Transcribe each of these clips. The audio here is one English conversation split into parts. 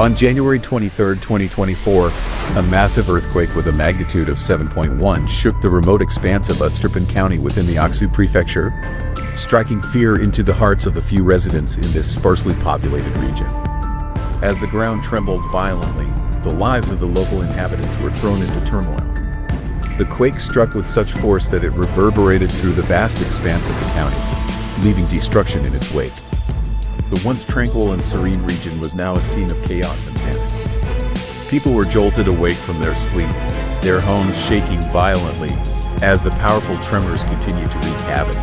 On January 23, 2024, a massive earthquake with a magnitude of 7.1 shook the remote expanse of Utsurpan County within the Aksu Prefecture, striking fear into the hearts of the few residents in this sparsely populated region. As the ground trembled violently, the lives of the local inhabitants were thrown into turmoil. The quake struck with such force that it reverberated through the vast expanse of the county, leaving destruction in its wake. The once tranquil and serene region was now a scene of chaos and panic. People were jolted awake from their sleep, their homes shaking violently as the powerful tremors continued to wreak havoc.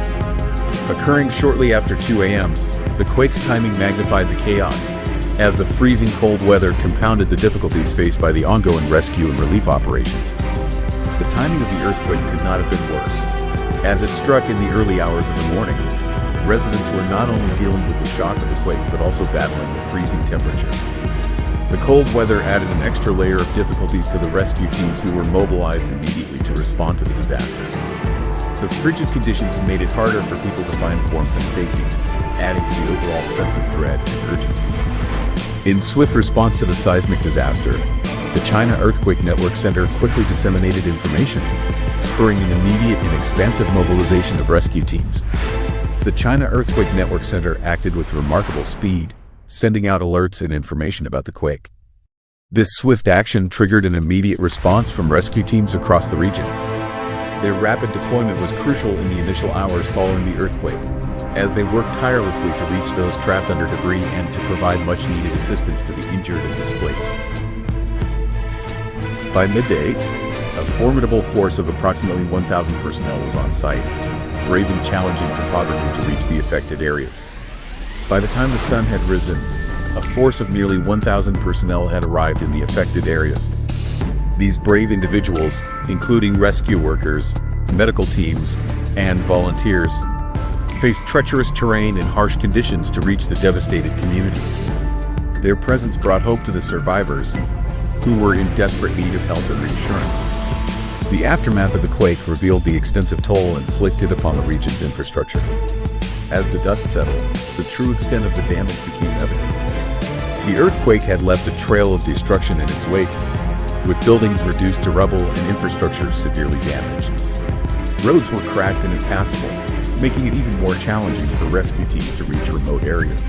Occurring shortly after 2 a.m., the quake's timing magnified the chaos, as the freezing cold weather compounded the difficulties faced by the ongoing rescue and relief operations. The timing of the earthquake could not have been worse. As it struck in the early hours of the morning, residents were not only dealing with the shock of the quake, but also battling the freezing temperatures. The cold weather added an extra layer of difficulty for the rescue teams who were mobilized immediately to respond to the disaster. The frigid conditions made it harder for people to find warmth and safety, adding to the overall sense of dread and urgency. In swift response to the seismic disaster, the China Earthquake Network Center quickly disseminated information, spurring an immediate and expansive mobilization of rescue teams. The China Earthquake Network Center acted with remarkable speed, sending out alerts and information about the quake. This swift action triggered an immediate response from rescue teams across the region. Their rapid deployment was crucial in the initial hours following the earthquake, as they worked tirelessly to reach those trapped under debris and to provide much-needed assistance to the injured and displaced. By midday, a formidable force of approximately 1,000 personnel was on site, braving challenging topography to reach the affected areas. By the time the sun had risen, a force of nearly 1,000 personnel had arrived in the affected areas. These brave individuals, including rescue workers, medical teams, and volunteers, faced treacherous terrain and harsh conditions to reach the devastated communities. Their presence brought hope to the survivors, who were in desperate need of help and reassurance. The aftermath of the quake revealed the extensive toll inflicted upon the region's infrastructure. As the dust settled, the true extent of the damage became evident. The earthquake had left a trail of destruction in its wake, with buildings reduced to rubble and infrastructure severely damaged. Roads were cracked and impassable, making it even more challenging for rescue teams to reach remote areas.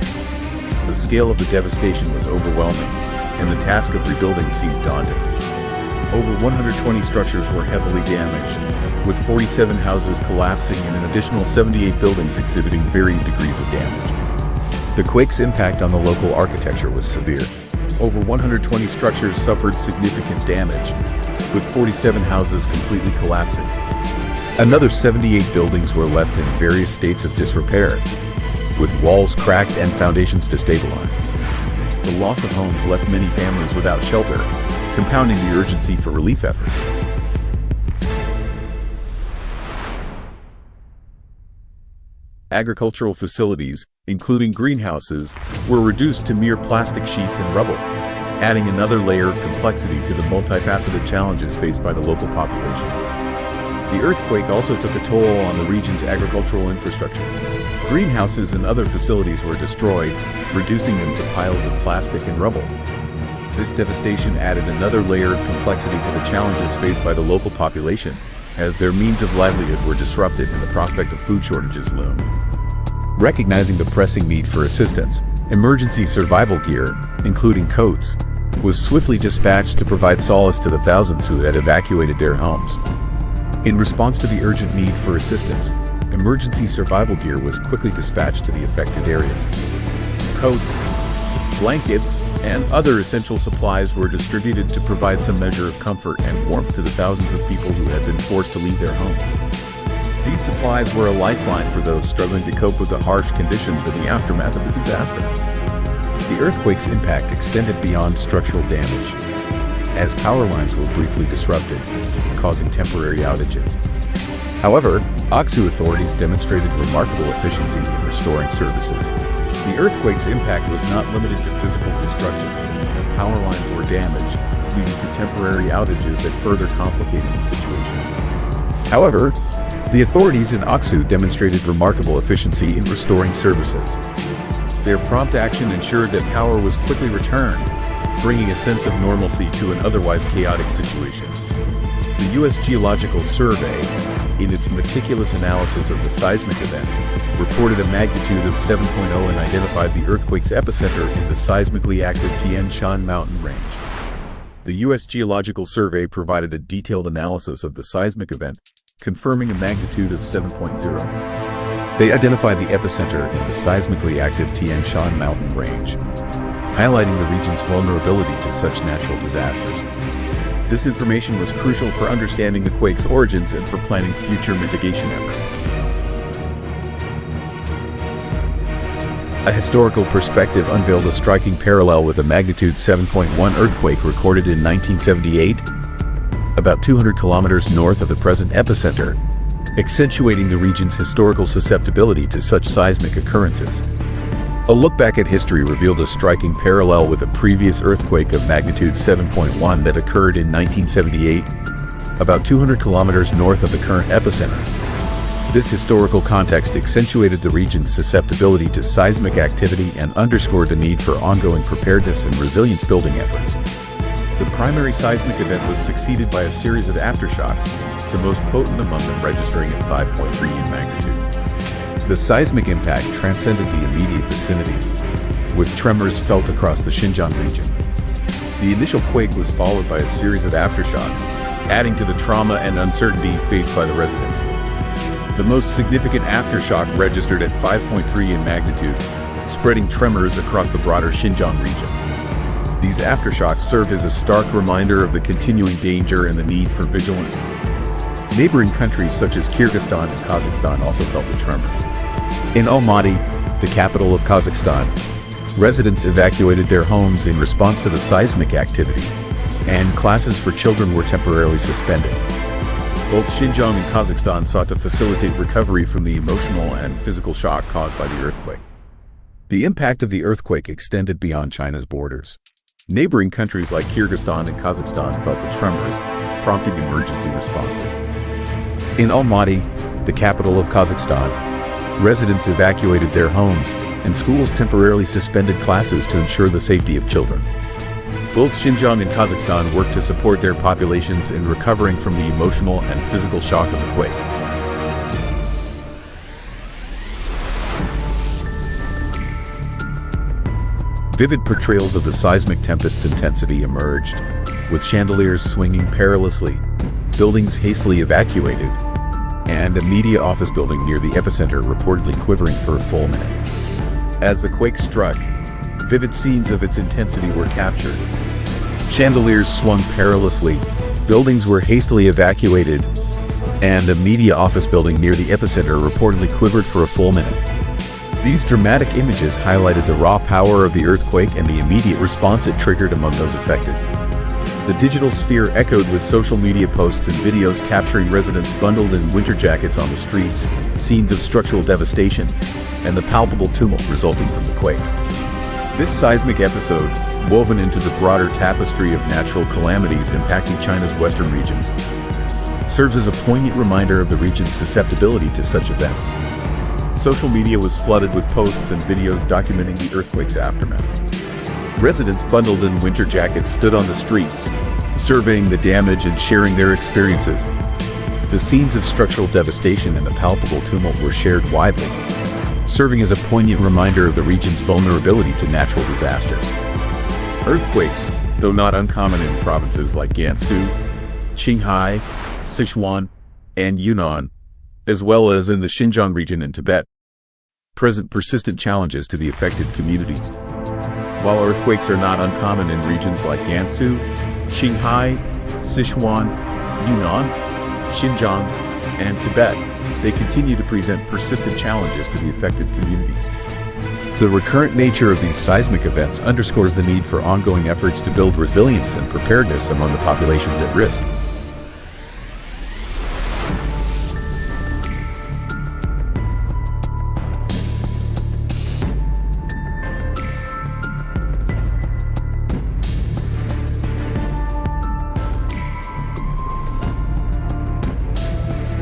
The scale of the devastation was overwhelming, and the task of rebuilding seemed daunting. Over 120 structures were heavily damaged, with 47 houses collapsing and an additional 78 buildings exhibiting varying degrees of damage. The quake's impact on the local architecture was severe. Over 120 structures suffered significant damage, with 47 houses completely collapsing. Another 78 buildings were left in various states of disrepair, with walls cracked and foundations destabilized. The loss of homes left many families without shelter, compounding the urgency for relief efforts. Agricultural facilities, including greenhouses, were reduced to mere plastic sheets and rubble, adding another layer of complexity to the multifaceted challenges faced by the local population. The earthquake also took a toll on the region's agricultural infrastructure. Greenhouses and other facilities were destroyed, reducing them to piles of plastic and rubble. This devastation added another layer of complexity to the challenges faced by the local population, as their means of livelihood were disrupted and the prospect of food shortages loomed. Recognizing the pressing need for assistance, emergency survival gear, including coats, was swiftly dispatched to provide solace to the thousands who had evacuated their homes. In response to the urgent need for assistance, emergency survival gear was quickly dispatched to the affected areas. Coats, blankets, and other essential supplies were distributed to provide some measure of comfort and warmth to the thousands of people who had been forced to leave their homes. These supplies were a lifeline for those struggling to cope with the harsh conditions in the aftermath of the disaster. The earthquake's impact extended beyond structural damage, as power lines were briefly disrupted, causing temporary outages. However, Aksu authorities demonstrated remarkable efficiency in restoring services. The earthquake's impact was not limited to physical destruction. Power lines were damaged, leading to temporary outages that further complicated the situation. However, the authorities in Aksu demonstrated remarkable efficiency in restoring services. Their prompt action ensured that power was quickly returned, bringing a sense of normalcy to an otherwise chaotic situation. The U.S. Geological Survey, in its meticulous analysis of the seismic event, reported a magnitude of 7.0 and identified the earthquake's epicenter in the seismically active Tian Shan mountain range. The U.S. Geological Survey provided a detailed analysis of the seismic event, confirming a magnitude of 7.0. They identified the epicenter in the seismically active Tian Shan mountain range, highlighting the region's vulnerability to such natural disasters. This information was crucial for understanding the quake's origins and for planning future mitigation efforts. A historical perspective unveiled a striking parallel with a magnitude 7.1 earthquake recorded in 1978, about 200 kilometers north of the present epicenter, accentuating the region's historical susceptibility to such seismic occurrences. A look back at history revealed a striking parallel with a previous earthquake of magnitude 7.1 that occurred in 1978, about 200 kilometers north of the current epicenter. This historical context accentuated the region's susceptibility to seismic activity and underscored the need for ongoing preparedness and resilience building efforts. The primary seismic event was succeeded by a series of aftershocks, the most potent among them registering at 5.3 in magnitude. The seismic impact transcended the immediate vicinity, with tremors felt across the Xinjiang region. The initial quake was followed by a series of aftershocks, adding to the trauma and uncertainty faced by the residents. The most significant aftershock registered at 5.3 in magnitude, spreading tremors across the broader Xinjiang region. These aftershocks served as a stark reminder of the continuing danger and the need for vigilance. Neighboring countries such as Kyrgyzstan and Kazakhstan also felt the tremors. In Almaty, the capital of Kazakhstan, residents evacuated their homes in response to the seismic activity, and classes for children were temporarily suspended. Both Xinjiang and Kazakhstan sought to facilitate recovery from the emotional and physical shock caused by the earthquake. The impact of the earthquake extended beyond China's borders. Neighboring countries like Kyrgyzstan and Kazakhstan felt the tremors, prompting emergency responses. In Almaty, the capital of Kazakhstan, residents evacuated their homes, and schools temporarily suspended classes to ensure the safety of children. Both Xinjiang and Kazakhstan worked to support their populations in recovering from the emotional and physical shock of the quake. Vivid portrayals of the seismic tempest's intensity emerged, with chandeliers swinging perilously, buildings hastily evacuated, and a media office building near the epicenter reportedly quivering for a full minute. As the quake struck, vivid scenes of its intensity were captured. Chandeliers swung perilously, buildings were hastily evacuated, and a media office building near the epicenter reportedly quivered for a full minute. These dramatic images highlighted the raw power of the earthquake and the immediate response it triggered among those affected. The digital sphere echoed with social media posts and videos capturing residents bundled in winter jackets on the streets, scenes of structural devastation, and the palpable tumult resulting from the quake. This seismic episode, woven into the broader tapestry of natural calamities impacting China's western regions, serves as a poignant reminder of the region's susceptibility to such events. Social media was flooded with posts and videos documenting the earthquake's aftermath. Residents bundled in winter jackets stood on the streets, surveying the damage and sharing their experiences. The scenes of structural devastation and the palpable tumult were shared widely, serving as a poignant reminder of the region's vulnerability to natural disasters. Earthquakes, though not uncommon in provinces like Gansu, Qinghai, Sichuan, and Yunnan, as well as in the Xinjiang region in Tibet, present persistent challenges to the affected communities. While earthquakes are not uncommon in regions like Gansu, Qinghai, Sichuan, Yunnan, Xinjiang, and Tibet, they continue to present persistent challenges to the affected communities. The recurrent nature of these seismic events underscores the need for ongoing efforts to build resilience and preparedness among the populations at risk.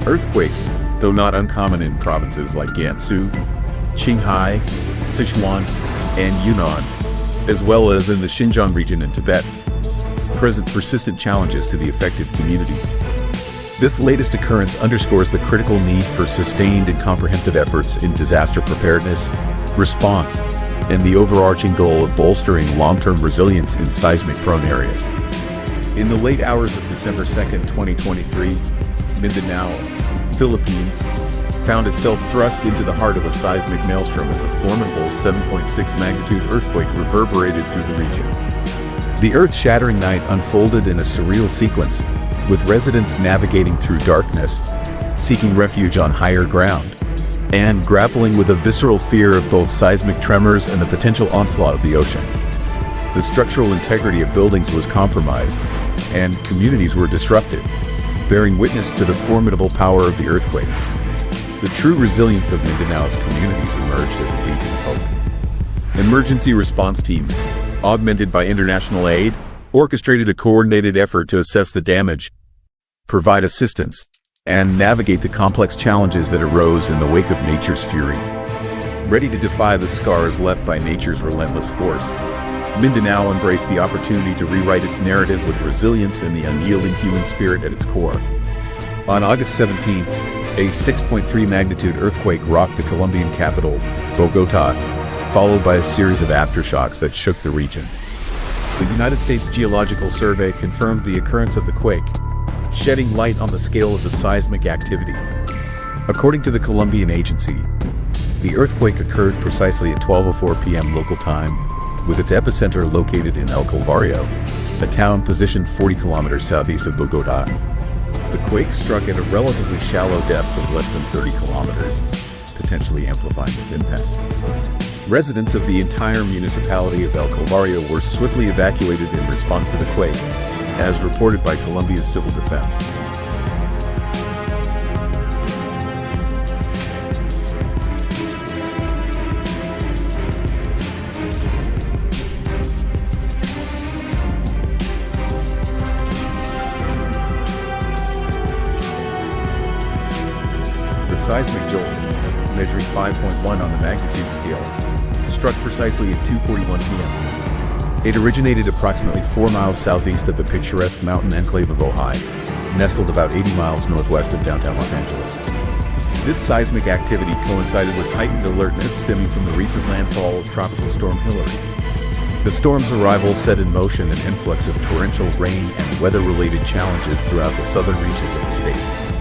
Earthquakes, though not uncommon in provinces like Gansu, Qinghai, Sichuan, and Yunnan, as well as in the Xinjiang region in Tibet, present persistent challenges to the affected communities. This latest occurrence underscores the critical need for sustained and comprehensive efforts in disaster preparedness, response, and the overarching goal of bolstering long-term resilience in seismic-prone areas. In the late hours of December 2, 2023, Mindanao, Philippines, found itself thrust into the heart of a seismic maelstrom as a formidable 7.6 magnitude earthquake reverberated through the region. The earth-shattering night unfolded in a surreal sequence, with residents navigating through darkness, seeking refuge on higher ground, and grappling with a visceral fear of both seismic tremors and the potential onslaught of the ocean. The structural integrity of buildings was compromised, and communities were disrupted, bearing witness to the formidable power of the earthquake. The true resilience of Mindanao's communities emerged as a beacon of hope. Emergency response teams, augmented by international aid, orchestrated a coordinated effort to assess the damage, provide assistance, and navigate the complex challenges that arose in the wake of nature's fury. Ready to defy the scars left by nature's relentless force, Mindanao embraced the opportunity to rewrite its narrative with resilience and the unyielding human spirit at its core. On August 17th, a 6.3 magnitude earthquake rocked the Colombian capital, Bogotá, followed by a series of aftershocks that shook the region. The United States Geological Survey confirmed the occurrence of the quake, shedding light on the scale of the seismic activity. According to the Colombian agency, the earthquake occurred precisely at 12:04 p.m. local time, with its epicenter located in El Calvario, a town positioned 40 kilometers southeast of Bogotá. The quake struck at a relatively shallow depth of less than 30 kilometers, potentially amplifying its impact. Residents of the entire municipality of El Calvario were swiftly evacuated in response to the quake, as reported by Colombia's civil defense. The seismic jolt, measuring 5.1 on the magnitude scale, struck precisely at 2:41 p.m. It originated approximately 4 miles southeast of the picturesque mountain enclave of Ojai, nestled about 80 miles northwest of downtown Los Angeles. This seismic activity coincided with heightened alertness stemming from the recent landfall of Tropical Storm Hilary. The storm's arrival set in motion an influx of torrential rain and weather-related challenges throughout the southern reaches of the state.